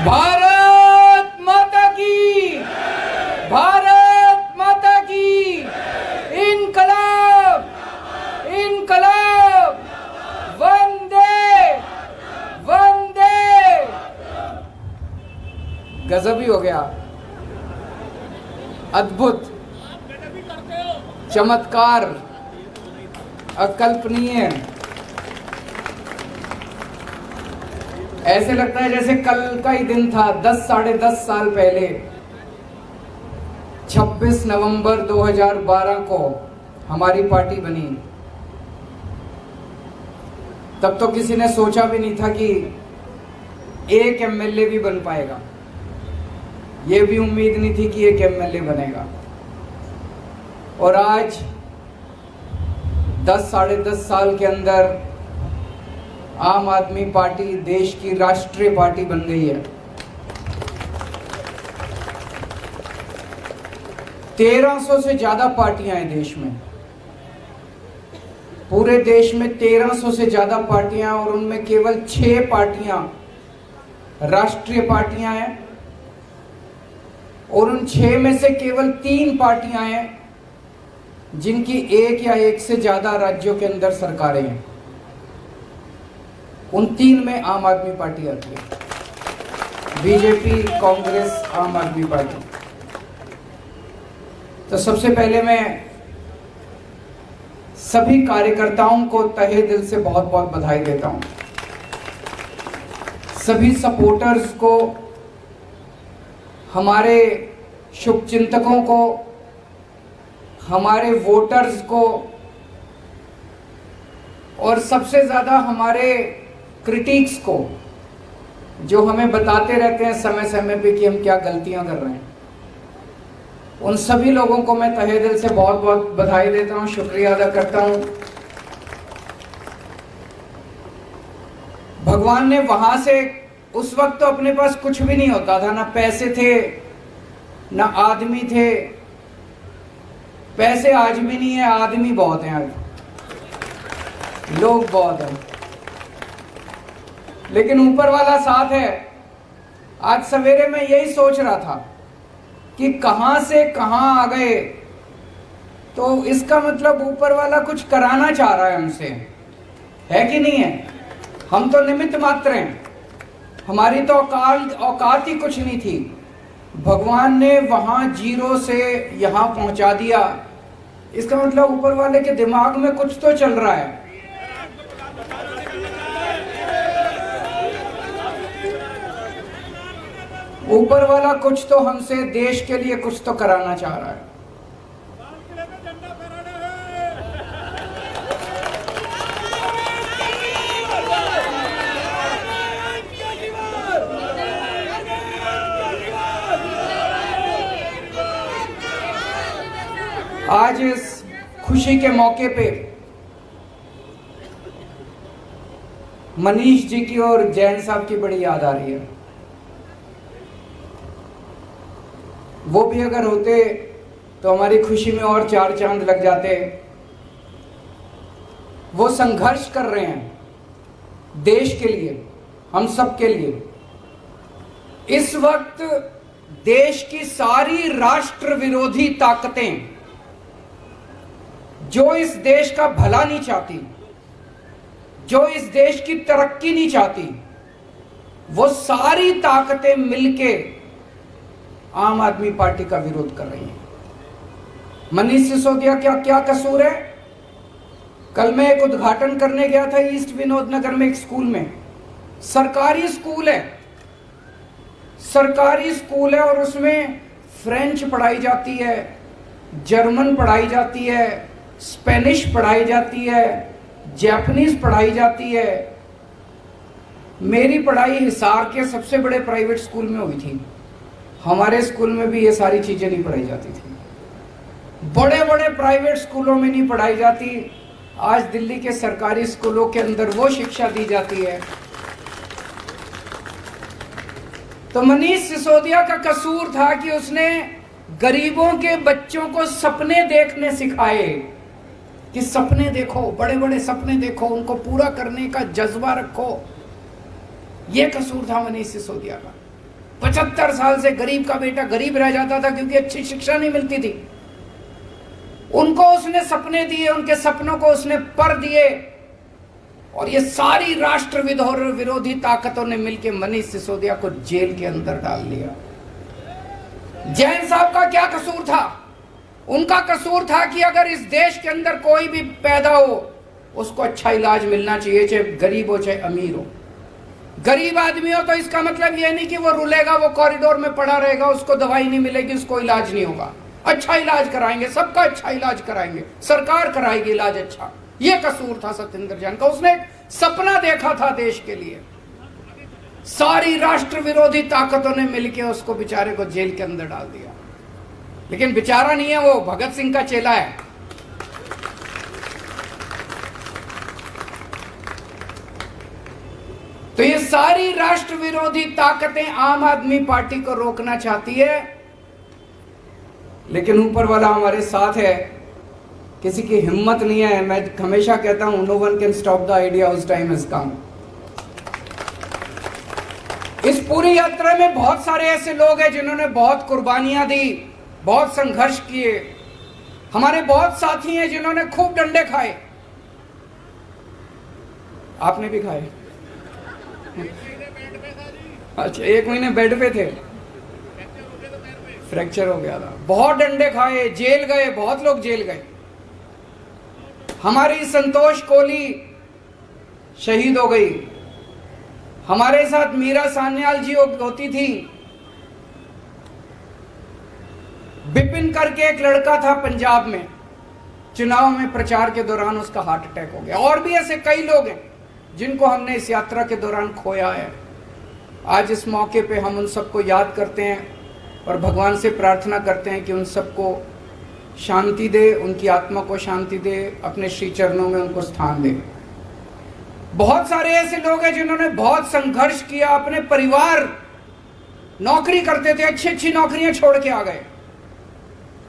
भारत माता की, भारत माता की, इनकलाब, इनकलाब, वंदे वंदे। गजब ही हो गया, अद्भुत, चमत्कार, अकल्पनीय। ऐसे लगता है जैसे कल का ही दिन था। 10 साढ़े 10 साल पहले 26 नवंबर 2012 को हमारी पार्टी बनी। तब तो किसी ने सोचा भी नहीं था कि एक एमएलए भी बन पाएगा। ये भी उम्मीद नहीं थी कि एक एमएलए बनेगा। और आज 10 साढ़े 10 साल के अंदर आम आदमी पार्टी देश की राष्ट्रीय पार्टी बन गई है। 1300 से ज्यादा पार्टियां हैं देश में, पूरे देश में 1300 से ज्यादा पार्टियां, और उनमें केवल 6 पार्टियां राष्ट्रीय पार्टियां हैं, और उन 6 में से केवल 3 पार्टियां हैं जिनकी एक या एक से ज्यादा राज्यों के अंदर सरकारें हैं। उन 3 में आम आदमी पार्टी आती है, बीजेपी, कांग्रेस, आम आदमी पार्टी। तो सबसे पहले मैं सभी कार्यकर्ताओं को तहे दिल से बहुत बहुत बधाई देता हूं। सभी सपोर्टर्स को, हमारे शुभचिंतकों को, हमारे वोटर्स को, और सबसे ज्यादा हमारे क्रिटिक्स को, जो हमें बताते रहते हैं समय समय पे कि हम क्या गलतियां कर रहे हैं। उन सभी लोगों को मैं तहे दिल से बहुत बहुत बधाई देता हूं, शुक्रिया अदा करता हूं। भगवान ने वहां से, उस वक्त तो अपने पास कुछ भी नहीं होता था, ना पैसे थे ना आदमी थे। पैसे आज भी नहीं है, आदमी बहुत हैं, आज लोग बहुत हैं, लेकिन ऊपर वाला साथ है। आज सवेरे मैं यही सोच रहा था कि कहां से कहां आ गए, तो इसका मतलब ऊपर वाला कुछ कराना चाह रहा है हमसे, है कि नहीं है? हम तो निमित्त मात्र हैं, हमारी तो औकात ही कुछ नहीं थी। भगवान ने वहां जीरो से यहां पहुंचा दिया। इसका मतलब ऊपर वाले के दिमाग में कुछ तो चल रहा है। ऊपर वाला कुछ तो हमसे, देश के लिए कुछ तो कराना चाह रहा है। आज इस खुशी के मौके पे मनीष जी की और जैन साहब की बड़ी याद आ रही है। वो भी अगर होते तो हमारी खुशी में और 4 चांद लग जाते। वो संघर्ष कर रहे हैं देश के लिए, हम सब के लिए। इस वक्त देश की सारी राष्ट्र विरोधी ताकतें, जो इस देश का भला नहीं चाहती, जो इस देश की तरक्की नहीं चाहती, वो सारी ताकतें मिलके आम आदमी पार्टी का विरोध कर रही हैं। मनीष सिसोदिया क्या क्या कसूर है? कल मैं एक उद्घाटन करने गया था ईस्ट विनोद नगर में, एक स्कूल में। सरकारी स्कूल है, सरकारी स्कूल है, और उसमें फ्रेंच पढ़ाई जाती है, जर्मन पढ़ाई जाती है, स्पेनिश पढ़ाई जाती है, जापानीज पढ़ाई जाती है। मेरी पढ़ाई हिसार के सबसे बड़े प्राइवेट स्कूल में हुई थी। हमारे स्कूल में भी ये सारी चीजें नहीं पढ़ाई जाती थी। बड़े बड़े प्राइवेट स्कूलों में नहीं पढ़ाई जाती। आज दिल्ली के सरकारी स्कूलों के अंदर वो शिक्षा दी जाती है। तो मनीष सिसोदिया का कसूर था कि उसने गरीबों के बच्चों को सपने देखने सिखाए कि सपने देखो, बड़े बड़े सपने देखो, उनको पूरा करने का जज्बा रखो। यह कसूर था मनीष सिसोदिया का। 75 साल से गरीब का बेटा गरीब रह जाता था क्योंकि अच्छी शिक्षा नहीं मिलती थी। उनको उसने सपने दिए, उनके सपनों को उसने पर दिए, और ये सारी राष्ट्र विरोधी ताकतों ने मिलकर मनीष सिसोदिया को जेल के अंदर डाल दिया। जैन साहब का क्या कसूर था? उनका कसूर था कि अगर इस देश के अंदर कोई भी पैदा हो उसको अच्छा इलाज मिलना चाहिए, चाहे गरीब हो चाहे अमीर हो। गरीब आदमी हो तो इसका मतलब यह नहीं कि वो रुलेगा, वो कॉरिडोर में पड़ा रहेगा, उसको दवाई नहीं मिलेगी, उसको इलाज नहीं होगा। अच्छा इलाज कराएंगे, सबका अच्छा इलाज कराएंगे, सरकार कराएगी इलाज अच्छा। यह कसूर था सत्येंद्र जैन का। उसने एक सपना देखा था देश के लिए। सारी राष्ट्र विरोधी ताकतों ने मिलकर उसको बेचारे को जेल के अंदर डाल दिया। लेकिन बेचारा नहीं है, वो भगत सिंह का चेला है। तो ये सारी राष्ट्र विरोधी ताकतें आम आदमी पार्टी को रोकना चाहती है, लेकिन ऊपर वाला हमारे साथ है। किसी की हिम्मत नहीं है। मैं हमेशा कहता हूं, no one can stop the idea whose time has come. इस पूरी यात्रा में बहुत सारे ऐसे लोग हैं जिन्होंने बहुत कुर्बानियां दी, बहुत संघर्ष किए। हमारे बहुत साथी हैं जिन्होंने खूब डंडे खाए। आपने भी खाए? अच्छा, 1 महीने बेड पे थे, फ्रैक्चर हो गया था। बहुत डंडे खाए, जेल गए, बहुत लोग जेल गए। हमारी संतोष कोहली शहीद हो गई। हमारे साथ मीरा सान्याल जी होती थी। बिपिन करके एक लड़का था पंजाब में, चुनाव में प्रचार के दौरान उसका हार्ट अटैक हो गया। और भी ऐसे कई लोग हैं जिनको हमने इस यात्रा के दौरान खोया है। आज इस मौके पे हम उन सबको याद करते हैं और भगवान से प्रार्थना करते हैं कि उन सबको शांति दे, उनकी आत्मा को शांति दे, अपने श्री चरणों में उनको स्थान दे। बहुत सारे ऐसे लोग हैं जिन्होंने बहुत संघर्ष किया। अपने परिवार नौकरी करते थे, अच्छी अच्छी नौकरियां छोड़ के आ गए,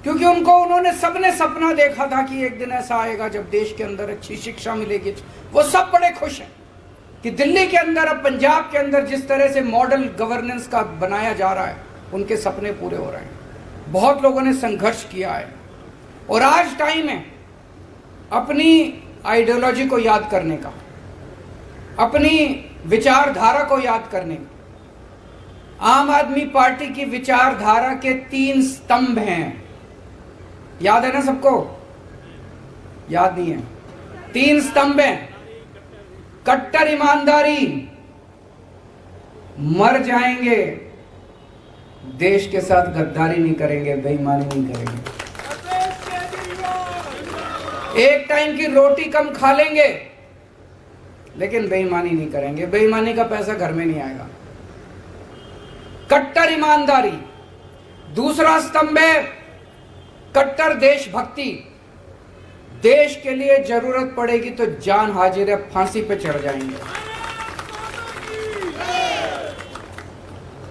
क्योंकि उन्होंने सबने सपना देखा था कि एक दिन ऐसा आएगा जब देश के अंदर अच्छी शिक्षा मिलेगी। वो सब बड़े खुश हैं कि दिल्ली के अंदर, अब पंजाब के अंदर जिस तरह से मॉडल गवर्नेंस का बनाया जा रहा है, उनके सपने पूरे हो रहे हैं। बहुत लोगों ने संघर्ष किया है और आज टाइम है अपनी आइडियोलॉजी को याद करने का, अपनी विचारधारा को याद करने का। आम आदमी पार्टी की विचारधारा के 3 स्तंभ हैं। याद है ना सबको? याद नहीं है? 3 स्तंभ हैं। कट्टर ईमानदारी, मर जाएंगे, देश के साथ गद्दारी नहीं करेंगे, बेईमानी नहीं करेंगे, एक टाइम की रोटी कम खा लेंगे लेकिन बेईमानी नहीं करेंगे। बेईमानी का पैसा घर में नहीं आएगा। कट्टर ईमानदारी। दूसरा स्तंभ है कट्टर देशभक्ति। देश के लिए जरूरत पड़ेगी तो जान हाजिर है, फांसी पे चढ़ जाएंगे।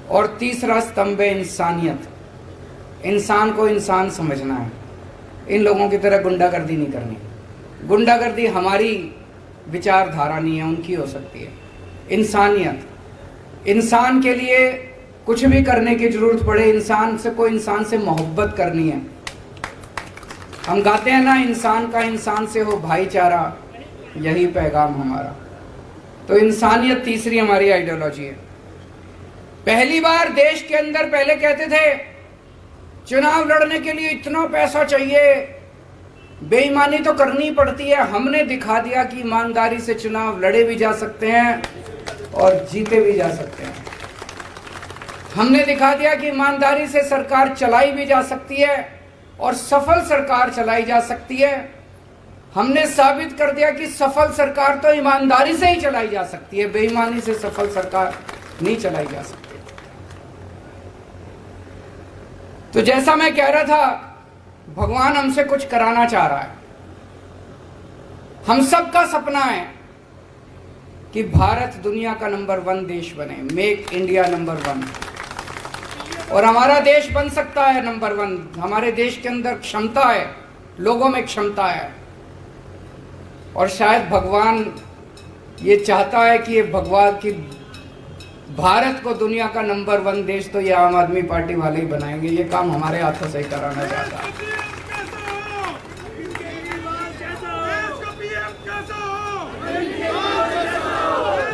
और तीसरा स्तंभ है इंसानियत। इंसान को इंसान समझना है। इन लोगों की तरह गुंडागर्दी नहीं करनी। गुंडागर्दी हमारी विचारधारा नहीं है, उनकी हो सकती है। इंसानियत, इंसान के लिए कुछ भी करने की जरूरत पड़े, इंसान से कोई इंसान से मोहब्बत करनी है। हम गाते हैं ना, इंसान का इंसान से हो भाईचारा, यही पैगाम हमारा। तो इंसानियत तीसरी हमारी आइडियोलॉजी है। पहली बार देश के अंदर पहले कहते थे चुनाव लड़ने के लिए इतना पैसा चाहिए, बेईमानी तो करनी पड़ती है। हमने दिखा दिया कि ईमानदारी से चुनाव लड़े भी जा सकते हैं और जीते भी जा सकते हैं। हमने दिखा दिया कि ईमानदारी से सरकार चलाई भी जा सकती है और सफल सरकार चलाई जा सकती है। हमने साबित कर दिया कि सफल सरकार तो ईमानदारी से ही चलाई जा सकती है, बेईमानी से सफल सरकार नहीं चलाई जा सकती। तो जैसा मैं कह रहा था, भगवान हमसे कुछ कराना चाह रहा है। हम सबका सपना है कि भारत दुनिया का नंबर 1 देश बने, मेक इंडिया नंबर 1। और हमारा देश बन सकता है नंबर 1। हमारे देश के अंदर क्षमता है, लोगों में क्षमता है, और शायद भगवान ये चाहता है कि ये भगवान की भारत को दुनिया का नंबर 1 देश तो ये आम आदमी पार्टी वाले ही बनाएंगे। ये काम हमारे हाथों से ही कराना चाहता है।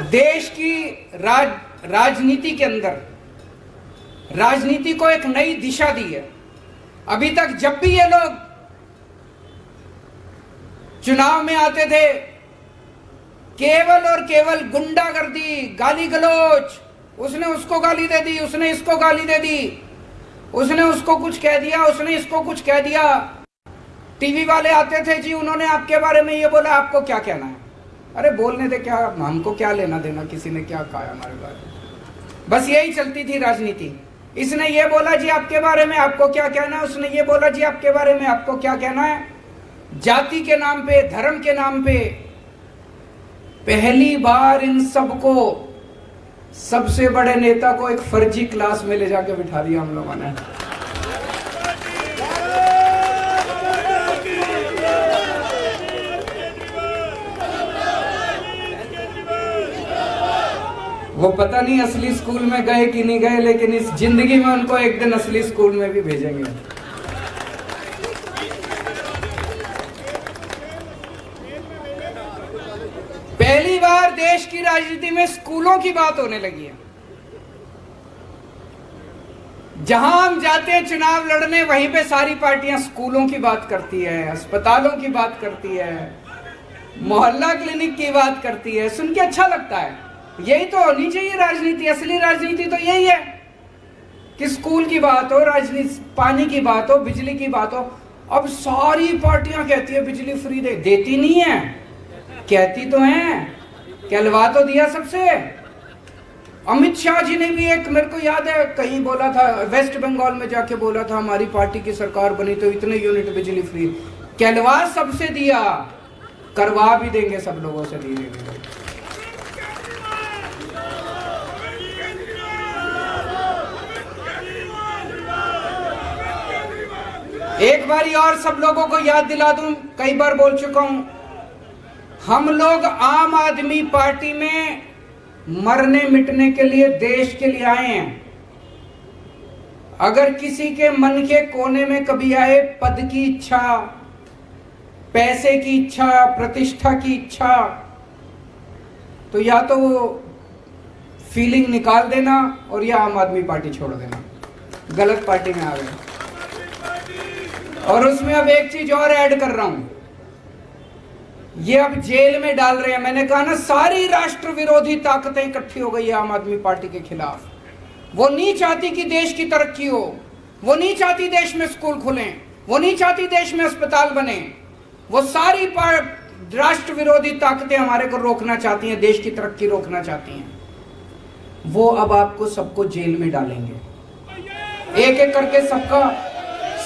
देश की राजनीति के अंदर राजनीति को एक नई दिशा दी है। अभी तक जब भी ये लोग चुनाव में आते थे, केवल और केवल गुंडागर्दी, गाली गलौज, उसने उसको गाली दे दी, उसने इसको गाली दे दी, उसने उसको कुछ कह दिया, उसने इसको कुछ कह दिया। टीवी वाले आते थे, जी उन्होंने आपके बारे में ये बोला, आपको क्या कहना है? अरे बोलने दे, क्या हमको क्या लेना देना किसी ने क्या कहा हमारे बारे में। बस यही चलती थी राजनीति। इसने ये बोला जी आपके बारे में, आपको क्या कहना है? उसने ये बोला जी आपके बारे में, आपको क्या कहना है? जाति के नाम पे, धर्म के नाम पे पहली बार इन सबको, सबसे बड़े नेता को एक फर्जी क्लास में ले जाके बिठा दिया हम लोगों ने। वो पता नहीं असली स्कूल में गए कि नहीं गए, लेकिन इस जिंदगी में उनको एक दिन असली स्कूल में भी भेजेंगे। पहली बार देश की राजनीति में स्कूलों की बात होने लगी है। जहां हम जाते हैं चुनाव लड़ने, वहीं पे सारी पार्टियां स्कूलों की बात करती है, अस्पतालों की बात करती है, मोहल्ला क्लिनिक की बात करती है। सुन के अच्छा लगता है। यही तो होनी चाहिए राजनीति। असली राजनीति तो यही है कि स्कूल की बात हो, राजनीति, पानी की बात हो, बिजली की बात हो। अब सारी पार्टियां कहती है बिजली फ्री दे, देती नहीं है, कहती तो हैं, कहलवा तो दिया सबसे। अमित शाह जी ने भी एक, मेरे को याद है कहीं बोला था, वेस्ट बंगाल में जाके बोला था हमारी पार्टी की सरकार बनी तो इतने यूनिट बिजली फ्री, कहलवा सबसे दिया, करवा भी देंगे सब लोगों से धीरे धीरे। एक बारी और सब लोगों को याद दिला दूं, कई बार बोल चुका हूं, हम लोग आम आदमी पार्टी में मरने मिटने के लिए, देश के लिए आए हैं। अगर किसी के मन के कोने में कभी आए पद की इच्छा, पैसे की इच्छा, प्रतिष्ठा की इच्छा, तो या तो वो फीलिंग निकाल देना और या आम आदमी पार्टी छोड़ देना। गलत पार्टी में आ गए। और उसमें अब एक चीज और ऐड कर रहा हूं, ये अब जेल में डाल रहे हैं। मैंने कहा ना, सारी राष्ट्र विरोधी ताकतें इकट्ठी हो गई है आम आदमी पार्टी के खिलाफ। वो नहीं चाहती कि देश की तरक्की हो, वो नहीं चाहती देश में स्कूल खुलें, वो नहीं चाहती देश में अस्पताल बने। वो सारी राष्ट्र विरोधी ताकतें हमारे को रोकना चाहती हैं, देश की तरक्की रोकना चाहती हैं। वो अब आपको सबको जेल में डालेंगे। एक एक करके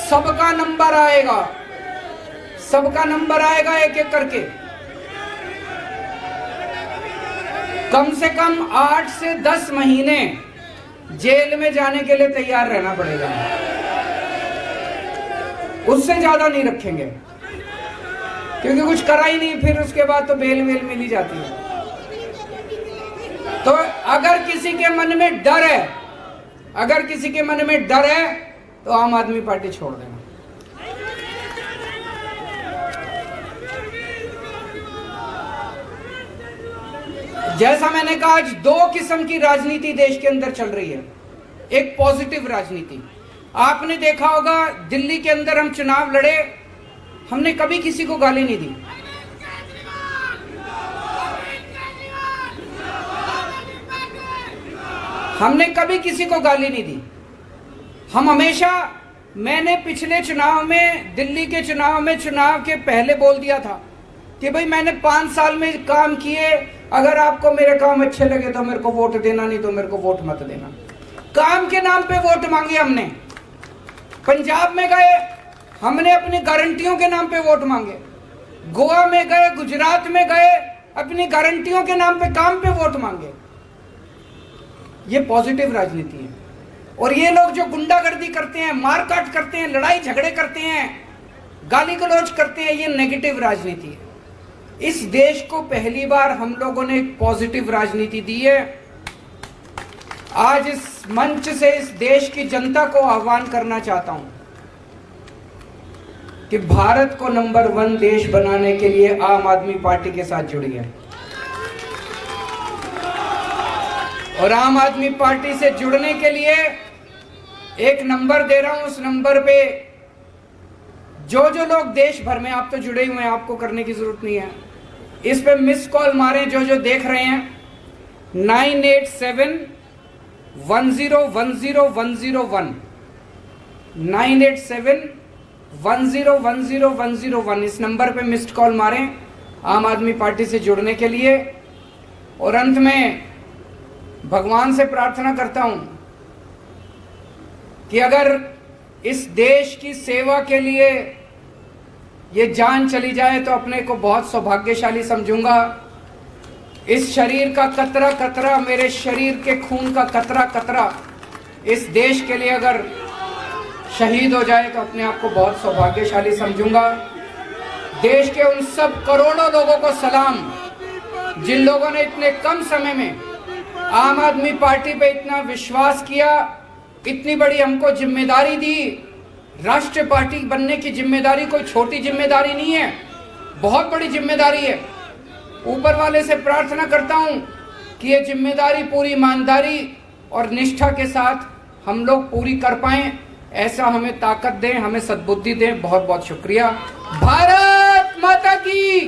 सबका नंबर आएगा, सबका नंबर आएगा एक एक करके। कम से कम 8 से 10 महीने जेल में जाने के लिए तैयार रहना पड़ेगा। उससे ज्यादा नहीं रखेंगे, क्योंकि कुछ करा ही नहीं, फिर उसके बाद तो बेल वेल मिली जाती है। तो अगर किसी के मन में डर है, अगर किसी के मन में डर है तो आम आदमी पार्टी छोड़ देना। जैसा मैंने कहा, आज 2 किस्म की राजनीति देश के अंदर चल रही है। एक पॉजिटिव राजनीति, आपने देखा होगा दिल्ली के अंदर हम चुनाव लड़े, हमने कभी किसी को गाली नहीं दी। हमने कभी किसी को गाली नहीं दी। हम हमेशा, मैंने पिछले चुनाव में, दिल्ली के चुनाव में, चुनाव के पहले बोल दिया था कि भाई मैंने 5 साल में काम किए, अगर आपको मेरे काम अच्छे लगे तो मेरे को वोट देना, नहीं तो मेरे को वोट मत देना। काम के नाम पे वोट मांगे हमने। पंजाब में गए, हमने अपनी गारंटियों के नाम पे वोट मांगे। गोवा में गए, गुजरात में गए, अपनी गारंटियों के नाम पे काम पे वोट मांगे। ये पॉजिटिव राजनीति है। और ये लोग जो गुंडागर्दी करते हैं, मारकाट करते हैं, लड़ाई झगड़े करते हैं, गाली गलौज करते हैं, ये नेगेटिव राजनीति है। इस देश को पहली बार हम लोगों ने एक पॉजिटिव राजनीति दी है। आज इस मंच से इस देश की जनता को आह्वान करना चाहता हूं कि भारत को नंबर 1 देश बनाने के लिए आम आदमी पार्टी के साथ जुड़िए। और आम आदमी पार्टी से जुड़ने के लिए एक नंबर दे रहा हूं, उस नंबर पे जो जो लोग देश भर में, आप तो जुड़े हुए हैं, आपको करने की जरूरत नहीं है, इस पे मिस कॉल मारें जो जो देख रहे हैं। 9871010101 9871010101 इस नंबर पे मिस्ड कॉल मारें आम आदमी पार्टी से जुड़ने के लिए। और अंत में भगवान से प्रार्थना करता हूं कि अगर इस देश की सेवा के लिए ये जान चली जाए तो अपने को बहुत सौभाग्यशाली समझूंगा। इस शरीर का कतरा कतरा, मेरे शरीर के खून का कतरा कतरा इस देश के लिए अगर शहीद हो जाए तो अपने आप को बहुत सौभाग्यशाली समझूंगा। देश के उन सब करोड़ों लोगों को सलाम जिन लोगों ने इतने कम समय में आम आदमी पार्टी पे इतना विश्वास किया, इतनी बड़ी हमको जिम्मेदारी दी। राष्ट्रीय पार्टी बनने की जिम्मेदारी कोई छोटी जिम्मेदारी नहीं है, बहुत बड़ी जिम्मेदारी है। ऊपर वाले से प्रार्थना करता हूं कि ये जिम्मेदारी पूरी ईमानदारी और निष्ठा के साथ हम लोग पूरी कर पाएं, ऐसा हमें ताकत दें, हमें सद्बुद्धि दें। बहुत बहुत शुक्रिया। भारत माता की